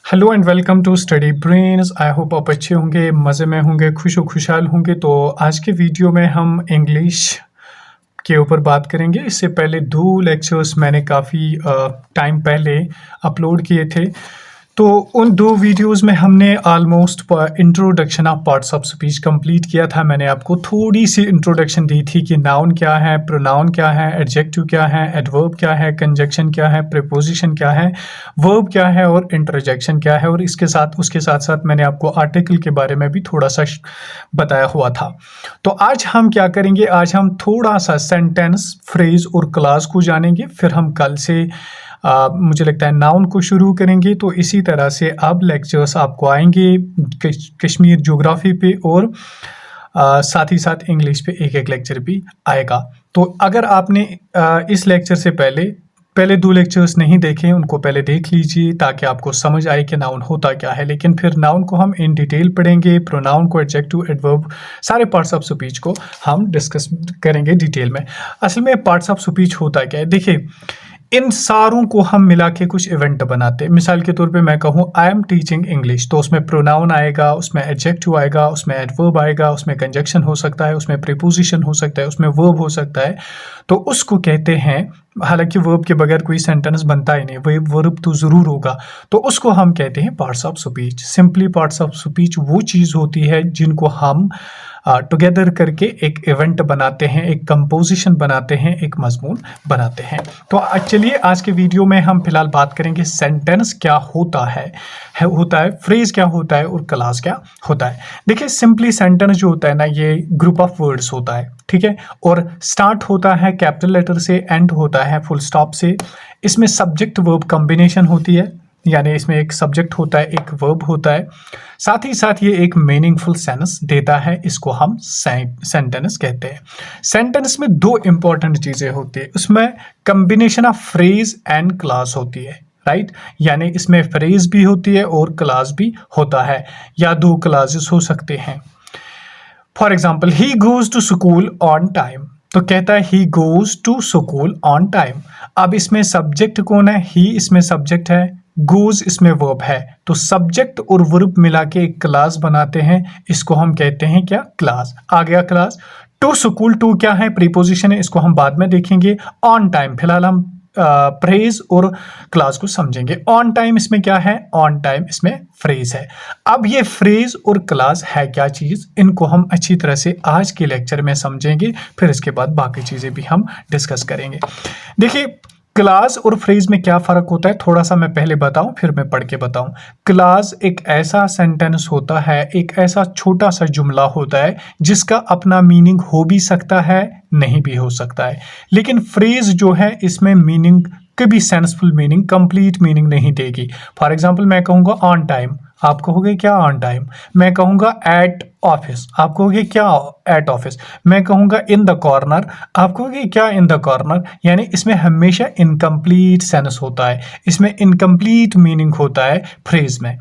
Hello and welcome to study brains. I hope आप अच्छे होंगे, मज़े में होंगे, खुश व खुशहाल होंगे। तो आज के वीडियो में हम इंग्लिश के ऊपर बात करेंगे। इससे पहले 2 लेक्चर्स मैंने काफ़ी टाइम पहले अपलोड किए थे। तो उन 2 वीडियोस में हमने almost introduction of parts of speech complete किया था। मैंने आपको थोड़ी सी इंट्रोडक्शन दी थी कि नाउन क्या है, प्रोनाउन क्या है, एडजेक्टिव क्या है, एडवर्ब क्या है, कंजक्शन क्या है, प्रीपोजिशन क्या है, वर्ब क्या है और इंटरजेक्शन क्या है। और उसके साथ साथ मैंने आपको आर्टिकल के बारे में भी थोड़ा सा बताया हुआ था। तो आज हम क्या करेंगे, आज हम थोड़ा सा सेंटेंस, फ्रेज और क्लास को जानेंगे। फिर हम कल से मुझे लगता है नाउन को शुरू करेंगे। तो इसी तरह से अब लेक्चर्स आपको आएंगे कश्मीर ज्योग्राफी पे और साथ ही साथ इंग्लिश पे एक लेक्चर भी आएगा। तो अगर आपने इस लेक्चर से पहले 2 लेक्चर्स नहीं देखे, उनको पहले देख लीजिए ताकि आपको समझ आए कि नाउन होता क्या है। लेकिन फिर नाउन को हम इन डिटेल पढ़ेंगे, प्रोनाउन को, एडजेक्टिव, एडवर्ब, सारे पार्ट्स ऑफ स्पीच को हम डिस्कस करेंगे डिटेल में। असल में पार्ट्स ऑफ स्पीच होता क्या है, देखिए इन सारों को हम मिला के कुछ इवेंट बनाते हैं। मिसाल के तौर पे मैं कहूँ आई एम टीचिंग इंग्लिश, तो उसमें प्रोनाउन आएगा, उसमें एडजेक्टिव आएगा, उसमें एडवर्ब आएगा, उसमें कंजक्शन हो सकता है, उसमें प्रीपोजिशन हो सकता है, उसमें वर्ब हो सकता है। तो उसको कहते हैं, हालांकि वर्ब के बगैर कोई सेंटेंस बनता ही नहीं, वही वर्ब तो ज़रूर होगा। तो उसको हम कहते हैं parts of speech. Simply parts of speech वो चीज़ होती है जिनको हम टुगेदर करके एक इवेंट बनाते हैं, एक कंपोजिशन बनाते हैं, एक मजमून बनाते हैं। तो चलिए आज के वीडियो में हम फिलहाल बात करेंगे सेंटेंस क्या होता है फ्रेज क्या होता है और क्लास क्या होता है। देखिए सिंपली सेंटेंस जो होता है ना, ये ग्रुप ऑफ वर्ड्स होता है, ठीक है। और स्टार्ट होता है कैपिटल लेटर से, एंड होता है फुल स्टॉप से। इसमें सब्जेक्ट वर्ब कॉम्बिनेशन होती है, यानी इसमें एक सब्जेक्ट होता है, एक वर्ब होता है। साथ ही साथ ये एक मीनिंगफुल सेंस देता है, इसको हम सेंटेंस कहते हैं। सेंटेंस में 2 इंपॉर्टेंट चीज़ें होती है, उसमें combination of phrase and class होती है, राइट। यानी इसमें फ्रेज भी होती है और क्लास भी होता है, या 2 क्लासेस हो सकते हैं। For example, he goes to school on time, तो कहता है he goes to school on time. अब इसमें सब्जेक्ट कौन है, ही इसमें सब्जेक्ट है, गोज इसमें वर्ब है। तो सब्जेक्ट और वर्ब मिला के एक क्लास बनाते हैं, इसको हम कहते हैं क्या, क्लास। आ गया क्लास। टू स्कूल, टू क्या है, प्रीपोजिशन है, इसको हम बाद में देखेंगे। ऑन टाइम, फिलहाल हम फ्रेज और क्लास को समझेंगे। ऑन टाइम इसमें क्या है, ऑन टाइम इसमें फ्रेज है। अब ये फ्रेज और क्लास है क्या चीज, इनको हम अच्छी तरह से आज के लेक्चर में समझेंगे, फिर इसके बाद बाकी चीजें भी हम डिस्कस करेंगे। देखिए क्लास और फ्रेज में क्या फर्क होता है, थोड़ा सा मैं पहले बताऊं फिर मैं पढ़ के बताऊं। क्लास एक ऐसा सेंटेंस होता है, एक ऐसा छोटा सा जुमला होता है जिसका अपना मीनिंग हो भी सकता है, नहीं भी हो सकता है। लेकिन फ्रेज जो है इसमें मीनिंग कभी सेंसफुल मीनिंग, कंप्लीट मीनिंग नहीं देगी। फॉर एग्जाम्पल मैं कहूँगा ऑन टाइम, आप कहोगे क्या ऑन टाइम। मैं कहूँगा एट ऑफिस, आप कहोगे क्या एट ऑफिस। मैं कहूँगा इन द कॉर्नर, आप कहोगे क्या इन द कॉर्नर। यानी इसमें हमेशा इनकम्प्लीट सेंस होता है, इसमें इनकम्प्लीट मीनिंग होता है फ्रेज में।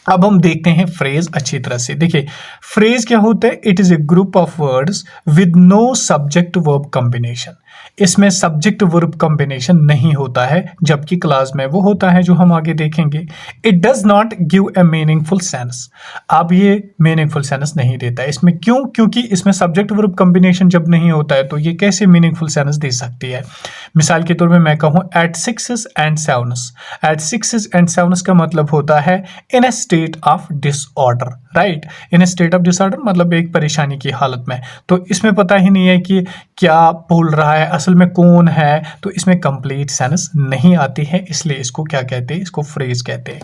अब हम देखते हैं फ्रेज अच्छी तरह से। देखिए फ्रेज क्या होता है, it is a group of words with no subject verb combination. इसमें सब्जेक्ट वर्ब कॉम्बिनेशन नहीं होता है, जबकि क्लास में वो होता है जो हम आगे देखेंगे। It does not give a meaningful sense. अब ये मीनिंगफुल सेंस नहीं देता है इसमें, क्यों, क्योंकि इसमें सब्जेक्ट वर्ब कॉम्बिनेशन जब नहीं होता है तो ये कैसे मीनिंगफुल सेंस दे सकती है। मिसाल के तौर पे मैं कहूँ एट 6 एंड 7, एट 6 एंड 7 का मतलब होता है in a state of disorder, right. In a state of disorder मतलब एक परेशानी की हालत में। तो इसमें पता ही नहीं है कि क्या बोल रहा है, असल में कौन है, तो इसमें कंप्लीट सेंस नहीं आती है, इसलिए इसको क्या कहते हैं, इसको फ्रेज कहते हैं।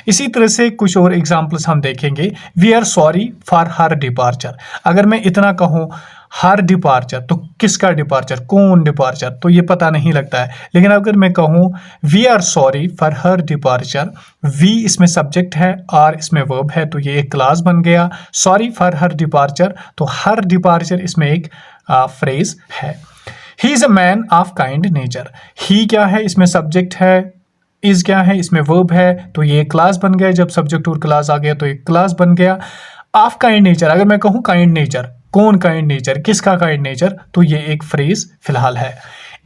इसी तरह से कुछ और एग्जांपल्स हम देखेंगे। We are sorry for her departure. अगर मैं इतना कहूँ हर डिपार्चर, तो किसका डिपार्चर, कौन डिपार्चर, तो ये पता नहीं लगता है। लेकिन अगर मैं कहूँ we are sorry for her departure, we इसमें सब्जेक्ट है, आर इसमें वर्ब है, तो ये एक क्लास बन गया। सॉरी फॉर हर डिपार्चर, तो हर डिपार्चर इसमें एक फ्रेज है। He is a man of kind nature, he क्या है, इसमें सब्जेक्ट है, इज क्या है, इसमें वर्ब है, तो ये क्लास बन गया। जब सब्जेक्ट और क्लास आ गया तो एक क्लास बन गया। ऑफ काइंड नेचर, अगर मैं कहूँ काइंड नेचर, कौन काइंड नेचर, किसका काइंड नेचर, तो ये एक फ्रेज फिलहाल है।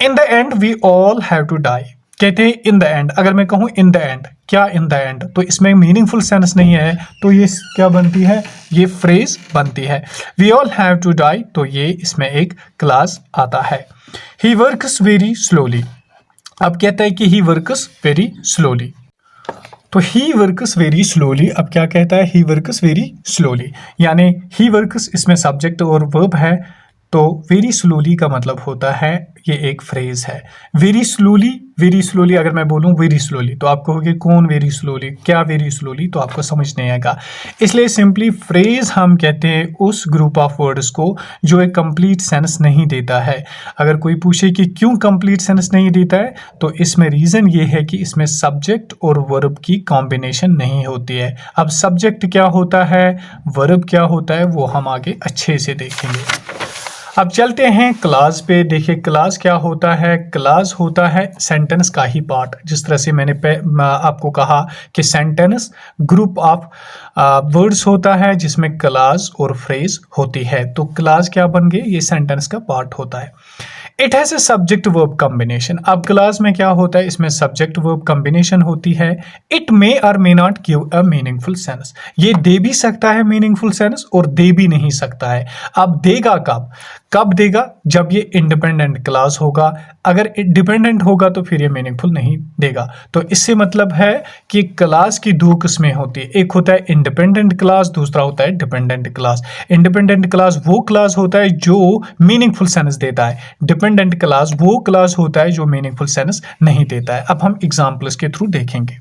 In the end we all have to die, कहते हैं इन द एंड। अगर मैं कहूँ इन द एंड, क्या इन द एंड, तो इसमें मीनिंगफुल सेंस नहीं है, तो ये क्या बनती है, ये फ्रेज बनती है। We all have to die, तो ये इसमें एक क्लास आता है। ही वर्क्स वेरी स्लोली, अब कहता है कि ही वर्क्स वेरी स्लोली, तो ही वर्क्स वेरी स्लोली, अब क्या कहता है, ही वर्क्स वेरी स्लोली, यानी ही वर्क्स इसमें सब्जेक्ट और वर्ब है, तो वेरी स्लोली का मतलब होता है ये एक फ्रेज है। वेरी स्लोली अगर मैं बोलूँ वेरी स्लोली, तो आप कहोगे कौन वेरी स्लोली, क्या वेरी स्लोली, तो आपको समझ नहीं आएगा। इसलिए सिंपली फ्रेज हम कहते हैं उस ग्रुप ऑफ वर्ड्स को जो एक कंप्लीट सेंस नहीं देता है। अगर कोई पूछे कि क्यों कंप्लीट सेंस नहीं देता है, तो इसमें रीज़न ये है कि इसमें सब्जेक्ट और वर्ब की कॉम्बिनेशन नहीं होती है। अब सब्जेक्ट क्या होता है, वर्ब क्या होता है, वो हम आगे अच्छे से देखेंगे। अब चलते हैं क्लास पे। देखिए क्लास क्या होता है, क्लास होता है सेंटेंस का ही पार्ट। जिस तरह से मैंने आपको कहा कि सेंटेंस ग्रुप ऑफ वर्ड्स होता है जिसमें क्लास और फ्रेज होती है, तो क्लास क्या बन गई, ये सेंटेंस का पार्ट होता है। It has a subject verb combination, अब क्लास में क्या होता है, इसमें सब्जेक्ट वर्ब कॉम्बिनेशन होती है। इट मे और may not give a meaningful sense, ये दे भी सकता है मीनिंगफुल सेंस और दे भी नहीं सकता है। अब देगा कब, कब देगा, जब ये इंडिपेंडेंट क्लास होगा। अगर डिपेंडेंट होगा तो फिर ये मीनिंगफुल नहीं देगा। तो इससे मतलब है कि क्लास की दो किस्में होती है, एक होता है इंडिपेंडेंट क्लास, दूसरा होता है डिपेंडेंट क्लास। इंडिपेंडेंट क्लास वो क्लास होता है जो मीनिंगफुल सेंस देता है, डिपेंडेंट क्लास वो क्लास होता है जो मीनिंगफुल सेंस नहीं देता है। अब हम एग्जाम्पल्स के थ्रू देखेंगे।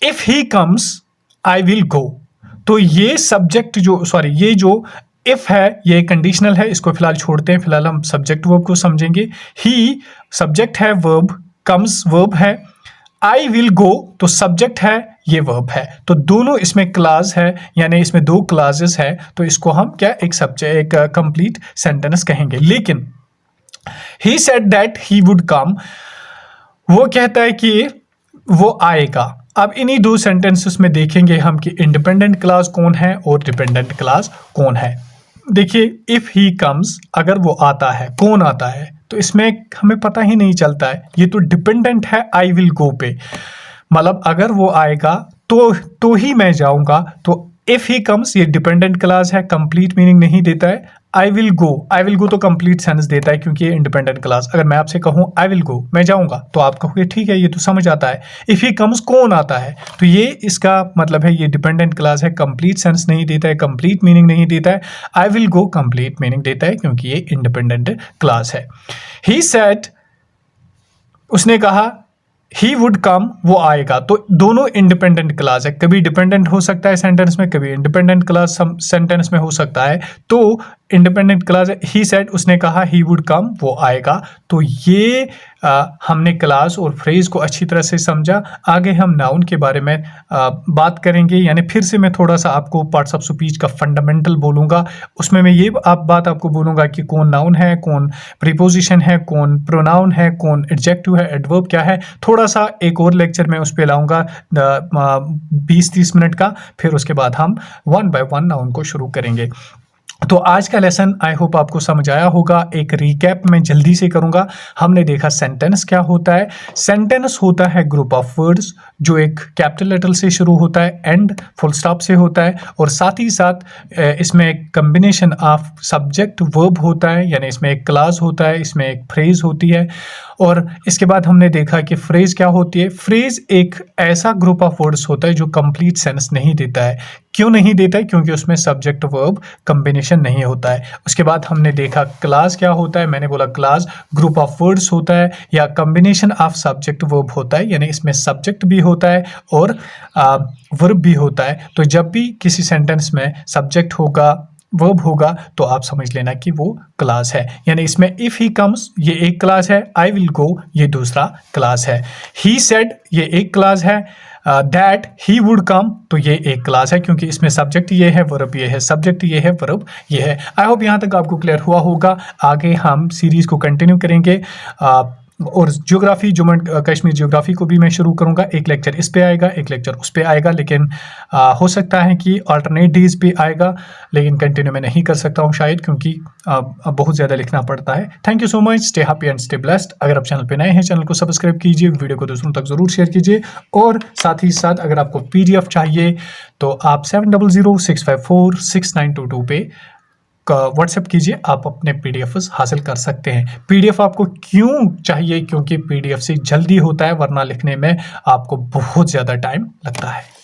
If he comes I will go, तो ये सब्जेक्ट ये जो इफ है ये कंडीशनल है, इसको फिलहाल छोड़ते हैं, फिलहाल हम सब्जेक्ट वर्ब को समझेंगे। ही सब्जेक्ट है, वर्ब कम्स वर्ब है, आई विल गो तो सब्जेक्ट है, ये वर्ब है, तो दोनों इसमें क्लास है, यानी इसमें दो क्लासेस है, तो इसको हम क्या एक कंप्लीट सेंटेंस कहेंगे। लेकिन he said that he would come, वो कहता है कि वो आएगा। अब इन्हीं दो सेंटेंसेस में देखेंगे हम कि इंडिपेंडेंट क्लास कौन है और डिपेंडेंट क्लास कौन है। देखिए इफ ही कम्स, अगर वो आता है, कौन आता है, तो इसमें हमें पता ही नहीं चलता है, ये तो डिपेंडेंट है आई विल गो पे, मतलब अगर वो आएगा तो ही मैं जाऊंगा। तो इफ ही कम्स ये डिपेंडेंट क्लास है, कंप्लीट मीनिंग नहीं देता है। आई विल गो तो कंप्लीट सेंस देता है क्योंकि ये इंडिपेंडेंट क्लास। अगर मैं आपसे कहूँ आई विल गो, मैं जाऊंगा, तो आप कहोगे ठीक है, ये तो समझ आता है। इफ ही कम्स कौन आता है, तो ये इसका मतलब है ये डिपेंडेंट क्लास है, कंप्लीट सेंस नहीं देता है, कंप्लीट मीनिंग नहीं देता है। I will go complete meaning देता है क्योंकि ये इंडिपेंडेंट क्लास है। ही सेड, उसने कहा, ही वुड कम, वो आएगा, तो दोनों इंडिपेंडेंट क्लास है। कभी डिपेंडेंट हो सकता है सेंटेंस में, कभी इंडिपेंडेंट क्लास सेंटेंस में हो सकता है। तो इंडिपेंडेंट क्लास है, ही सेड उसने कहा, ही वुड कम वो आएगा। तो ये हमने क्लास और फ्रेज को अच्छी तरह से समझा। आगे हम नाउन के बारे में बात करेंगे, यानी फिर से मैं थोड़ा सा आपको पार्ट्स ऑफ स्पीच का फंडामेंटल बोलूँगा। उसमें मैं ये बात आपको बोलूँगा कि कौन नाउन है, कौन प्रीपोजिशन है, कौन प्रोनाउन है, कौन एडजेक्टिव है, एडवर्ब क्या है। थोड़ा सा एक और लेक्चर मैं उस पर लाऊंगा 20-30 मिनट का, फिर उसके बाद हम 1 बाय 1 नाउन को शुरू करेंगे। तो आज का लेसन आई होप आपको समझ आया होगा। एक रिकैप मैं जल्दी से करूंगा। हमने देखा सेंटेंस क्या होता है। सेंटेंस होता है ग्रुप ऑफ वर्ड्स जो एक कैपिटल लेटर से शुरू होता है, एंड फुल स्टॉप से होता है, और साथ ही साथ इसमें एक कम्बिनेशन ऑफ सब्जेक्ट वर्ब होता है, यानी इसमें एक क्लास होता है, इसमें एक फ्रेज होती है। और इसके बाद हमने देखा कि फ्रेज क्या होती है। फ्रेज एक ऐसा ग्रुप ऑफ वर्ड्स होता है जो कंप्लीट सेंस नहीं देता है। क्यों नहीं देता है? क्योंकि उसमें सब्जेक्ट वर्ब कम्बिनेशन नहीं होता है। उसके बाद हमने देखा क्लास क्या होता है। मैंने बोला क्लास ग्रुप ऑफ वर्ड्स होता है या कम्बिनेशन ऑफ सब्जेक्ट वर्ब होता है, यानी इसमें सब्जेक्ट भी होता है और वर्ब भी होता है। तो जब भी किसी सेंटेंस में सब्जेक्ट होगा, वर्ब होगा, तो आप समझ लेना कि वो क्लास है। यानी इसमें इफ ही कम्स ये एक क्लास है, आई विल गो ये दूसरा क्लास है, ही सेड ये एक क्लास है, दैट ही वुड कम तो ये एक क्लास है, क्योंकि इसमें सब्जेक्ट ये है, वर्ब ये है, सब्जेक्ट ये है, वर्ब ये है। आई होप यहाँ तक आपको क्लियर हुआ होगा। आगे हम सीरीज को कंटिन्यू करेंगे। और geography, Jammu and Kashmir geography को भी मैं शुरू करूंगा। एक लेक्चर इस पे आएगा, एक लेक्चर उस पे आएगा, लेकिन हो सकता है कि अल्टरनेट डेज पे आएगा, लेकिन कंटिन्यू मैं नहीं कर सकता हूं शायद, क्योंकि बहुत ज़्यादा लिखना पड़ता है। Thank you so much, stay happy and stay blessed. अगर आप चैनल पे नए हैं, चैनल को सब्सक्राइब कीजिए, वीडियो को दूसरों तक ज़रूर शेयर कीजिए, और साथ ही साथ अगर आपको PDF चाहिए तो आप 7006546922 पे व्हाट्सएप कीजिए, आप अपने PDF हासिल कर सकते हैं। PDF आपको क्यों चाहिए? क्योंकि PDF से जल्दी होता है, वरना लिखने में आपको बहुत ज़्यादा टाइम लगता है।